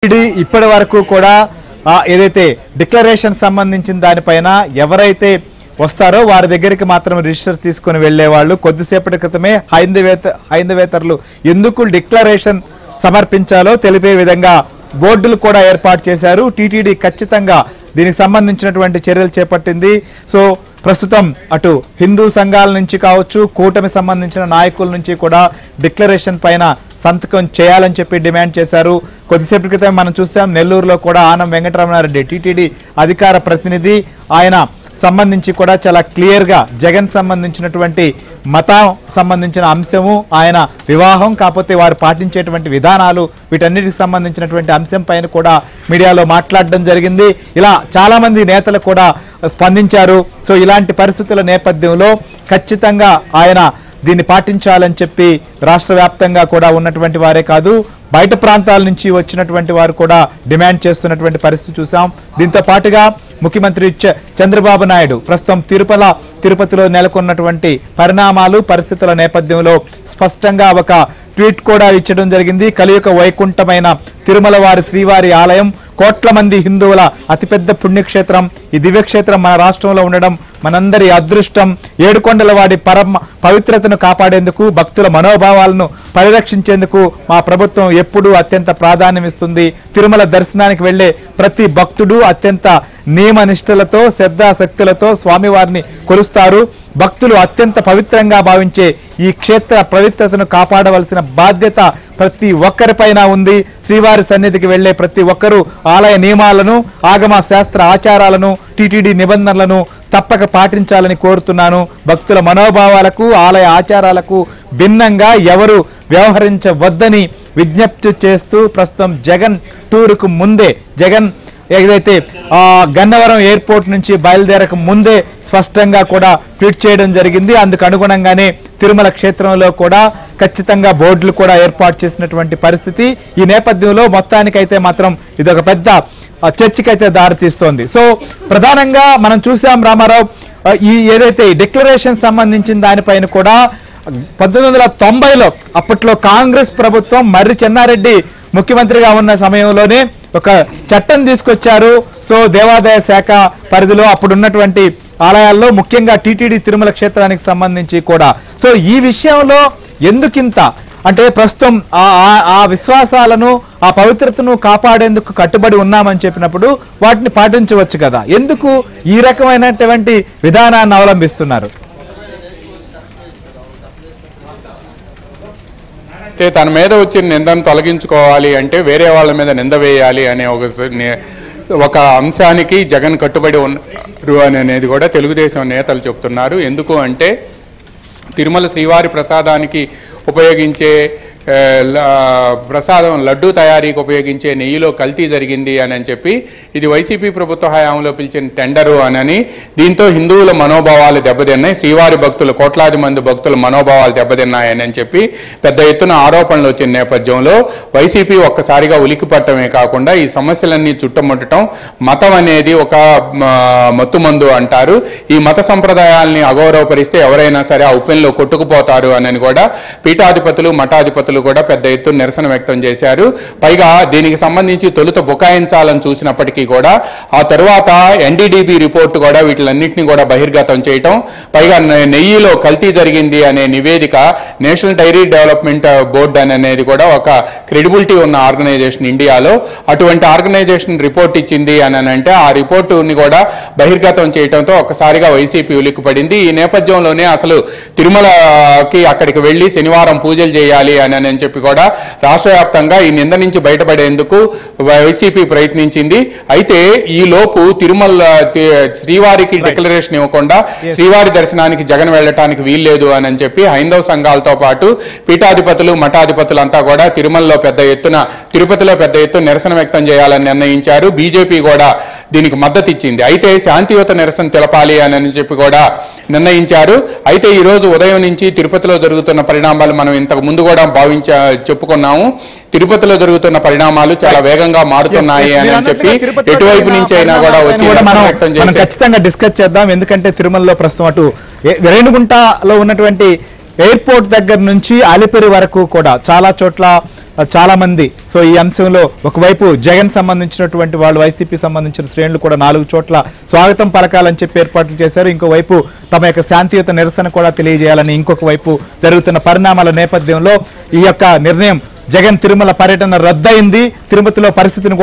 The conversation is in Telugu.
ఇప్పటి వరకు కూడా ఏదైతే డిక్లరేషన్ సంబంధించిన దానిపైన ఎవరైతే వస్తారో వారి దగ్గరికి మాత్రం రిజిస్టర్ తీసుకొని వెళ్లేవాళ్ళు. కొద్దిసేపటి క్రితమే హైందవేతరులు ఎందుకు డిక్లరేషన్ సమర్పించాలో తెలిపే విధంగా బోర్డులు కూడా ఏర్పాటు చేశారు. టీటీడీ ఖచ్చితంగా దీనికి సంబంధించినటువంటి చర్యలు చేపట్టింది. సో ప్రస్తుతం అటు హిందూ సంఘాల నుంచి కావచ్చు, కూటమి సంబంధించిన నాయకుల నుంచి కూడా డిక్లరేషన్ పైన సంతకం చేయాలని చెప్పి డిమాండ్ చేశారు. కొద్దిసేపటి క్రితం మనం చూసాం నెల్లూరులో కూడా ఆనం వెంకటరమణారెడ్డి టీటీడీ అధికార ప్రతినిధి, ఆయన సంబంధించి కూడా చాలా క్లియర్ గా జగన్ సంబంధించినటువంటి మతం సంబంధించిన అంశము, ఆయన వివాహం కాకపోతే వారు పాటించేటువంటి విధానాలు, వీటన్నిటికి సంబంధించినటువంటి అంశం పైన కూడా మీడియాలో మాట్లాడడం జరిగింది. ఇలా చాలా మంది నేతలు కూడా స్పందించారు. సో ఇలాంటి పరిస్థితుల నేపథ్యంలో ఖచ్చితంగా ఆయన దీన్ని పాటించాలని చెప్పి రాష్ట్ర వ్యాప్తంగా కూడా ఉన్నటువంటి వారే కాదు, బయట ప్రాంతాల నుంచి వచ్చినటువంటి వారు కూడా డిమాండ్ చేస్తున్నటువంటి పరిస్థితి చూసాం. దీంతో పాటుగా ముఖ్యమంత్రి చంద్రబాబు నాయుడు ప్రస్తుతం తిరుపతిలో నెలకొన్నటువంటి పరిణామాలు పరిస్థితుల నేపథ్యంలో స్పష్టంగా ఒక ట్వీట్ కూడా ఇచ్చడం జరిగింది. కలియుగ వైకుంఠమైన తిరుమల వారి శ్రీవారి ఆలయం, కోట్ల మంది హిందువుల అతిపెద్ద పుణ్యక్షేత్రం. ఈ దివ్యక్షేత్రం మన రాష్ట్రంలో ఉండడం మనందరి అదృష్టం. ఏడుకొండల వాడి పవిత్రతను కాపాడేందుకు, భక్తుల మనోభావాలను పరిరక్షించేందుకు మా ప్రభుత్వం ఎప్పుడూ అత్యంత ప్రాధాన్యం ఇస్తుంది. తిరుమల దర్శనానికి వెళ్లే ప్రతి భక్తుడు అత్యంత నియమ నిష్ఠలతో శ్రద్ధాశక్తులతో స్వామివారిని కొలుస్తారు. భక్తులు అత్యంత పవిత్రంగా భావించే ఈ క్షేత్ర పవిత్రతను కాపాడవలసిన బాధ్యత ప్రతి ఒక్కరిపైన ఉంది. శ్రీవారి సన్నిధికి వెళ్లే ప్రతి ఒక్కరూ ఆలయ నియమాలను, ఆగమ శాస్త్ర ఆచారాలను, టీటీడీ నిబంధనలను తప్పక పాటించాలని కోరుతున్నాను. భక్తుల మనోభావాలకు, ఆలయ ఆచారాలకు భిన్నంగా ఎవరు వ్యవహరించవద్దని విజ్ఞప్తి చేస్తూ ప్రస్తుతం జగన్ టూరుకు ముందే, జగన్ ఏదైతే గన్నవరం ఎయిర్పోర్ట్ నుంచి బయలుదేరక ముందే స్పష్టంగా కూడా ట్వీట్ చేయడం జరిగింది. అందుకు అనుగుణంగానే తిరుమల క్షేత్రంలో కూడా ఖచ్చితంగా బోర్డులు కూడా ఏర్పాటు చేసినటువంటి పరిస్థితి. ఈ నేపథ్యంలో మొత్తానికైతే మాత్రం ఇది ఒక పెద్ద చర్చకైతే దారితీస్తోంది. సో ప్రధానంగా మనం చూసాం రామారావు, ఈ ఏదైతే డిక్లరేషన్ సంబంధించిన దానిపైన కూడా 1990లో అప్పట్లో కాంగ్రెస్ ప్రభుత్వం మర్రి చెన్నారెడ్డి ముఖ్యమంత్రిగా ఉన్న సమయంలోనే ఒక చట్టం తీసుకొచ్చారు. సో దేవాదాయ శాఖ పరిధిలో అప్పుడున్నటువంటి ఆలయాల్లో ముఖ్యంగా టీటీడీ తిరుమల క్షేత్రానికి సంబంధించి కూడా. సో ఈ విషయంలో ఎందుకింత అంటే ప్రస్తుతం ఆ విశ్వాసాలను, ఆ పవిత్రతను కాపాడేందుకు కట్టుబడి ఉన్నామని చెప్పినప్పుడు వాటిని పాటించవచ్చు కదా, ఎందుకు ఈ రకమైనటువంటి విధానాన్ని అవలంబిస్తున్నారు? తన మీద వచ్చిన నిందను తొలగించుకోవాలి అంటే వేరే వాళ్ళ మీద నింద వేయాలి అనే ఒక అంశానికి జగన్ కట్టుబడి ఉన్నారు అనేది కూడా తెలుగుదేశం నేతలు చెప్తున్నారు. ఎందుకు అంటే తిరుమల శ్రీవారి ప్రసాదానికి ఉపయోగించే ప్రసాదం లడ్డూ తయారీకి ఉపయోగించే నెయ్యిలో కల్తీ జరిగింది అని చెప్పి ఇది వైసీపీ ప్రభుత్వ హయాంలో పిలిచిన టెండరు అని, దీంతో హిందువుల మనోభావాలు దెబ్బతిన్నాయి, శ్రీవారి భక్తులు కోట్లాది మంది భక్తుల మనోభావాలు దెబ్బతిన్నాయని చెప్పి పెద్ద ఎత్తున ఆరోపణలు వచ్చిన నేపథ్యంలో వైసీపీ ఒక్కసారిగా ఉలిక్కిపట్టమే కాకుండా ఈ సమస్యలన్నీ చుట్టుముట్టడం, మతం అనేది ఒక మత్తుమందు అంటారు, ఈ మత సంప్రదాయాల్ని అగౌరవపరిస్తే ఎవరైనా సరే ఆ ఉప్పెన్లో కొట్టుకుపోతారు అని కూడా పీఠాధిపతులు, మఠాధిపతులు కూడా పెద్ద ఎత్తున నిరసన వ్యక్తం చేశారు. పైగా దీనికి సంబంధించి తొలుత బుకాయించాలని చూసినప్పటికీ కూడా ఆ తరువాత ఎన్డీడీబీ రిపోర్టు కూడా వీటిలన్నింటినీ కూడా బహిర్గతం చేయటం, పైగా నెయ్యిలో కల్తీ జరిగింది అనే నివేదిక నేషనల్ డైరీ డెవలప్మెంట్ బోర్డు అనేది కూడా ఒక క్రెడిబిలిటీ ఉన్న ఆర్గనైజేషన్ ఇండియాలో, అటువంటి ఆర్గనైజేషన్ రిపోర్ట్ ఇచ్చింది అని అంటే ఆ రిపోర్టుని కూడా బహిర్గతం చేయడంతో ఒక్కసారిగా వైసీపీ ఉలిక్కిపడింది. ఈ నేపథ్యంలోనే అసలు తిరుమలకి అక్కడికి వెళ్ళి శనివారం పూజలు చేయాలి అని చెప్పి కూడా రాష్ట్ర వ్యాప్తంగా ఈ నింద నుంచి బయటపడేందుకు వైసీపీ ప్రయత్నించింది. అయితే ఈ లోపు తిరుమల శ్రీవారికి డిక్లరేషన్ ఇవ్వకుండా శ్రీవారి దర్శనానికి జగన్ వెళ్ళటానికి వీల్లేదు అని చెప్పి హైందవ సంఘాలతో పాటు పీఠాధిపతులు, మఠాధిపతులు అంతా కూడా తిరుమలలో పెద్ద ఎత్తున, తిరుపతిలో పెద్ద ఎత్తున నిరసన వ్యక్తం చేయాలని నిర్ణయించారు. బీజేపీ కూడా దీనికి మద్దతు ఇచ్చింది. అయితే శాంతియుత నిరసన తెలపాలి అని చెప్పి కూడా నిర్ణయించారు. అయితే ఈ రోజు ఉదయం నుంచి తిరుపతిలో జరుగుతున్న పరిణామాలు మనం ఇంతకు ముందు కూడా చెప్పుకున్నాము. తిరుపతిలో జరుగుతున్న పరిణామాలు చాలా వేగంగా మారుతున్నాయి అని చెప్పి ఎటువైపు నుంచి అయినా కూడా వచ్చి మనం ఖచ్చితంగా డిస్కస్ చేద్దాం. ఎందుకంటే తిరుమలలో ప్రస్తుతం అటు రేణుగుంటలో ఉన్నటువంటి ఎయిర్పోర్ట్ దగ్గర నుంచి అలిపిరి వరకు కూడా చాలా చోట్ల చాలా మంది సో ఈ అంశంలో ఒకవైపు జగన్ సంబంధించినటువంటి వాళ్ళు వైసీపీ సంబంధించిన శ్రేణులు కూడా 4 చోట్ల స్వాగతం పలకాలని చెప్పి ఏర్పాట్లు చేశారు. ఇంకోవైపు తమ యొక్క శాంతియుత నిరసన కూడా తెలియజేయాలని ఇంకొక వైపు జరుగుతున్న పరిణామాల నేపథ్యంలో ఈ యొక్క నిర్ణయం జగన్ తిరుమల పర్యటన రద్దయింది. తిరుపతిలో పరిస్థితిని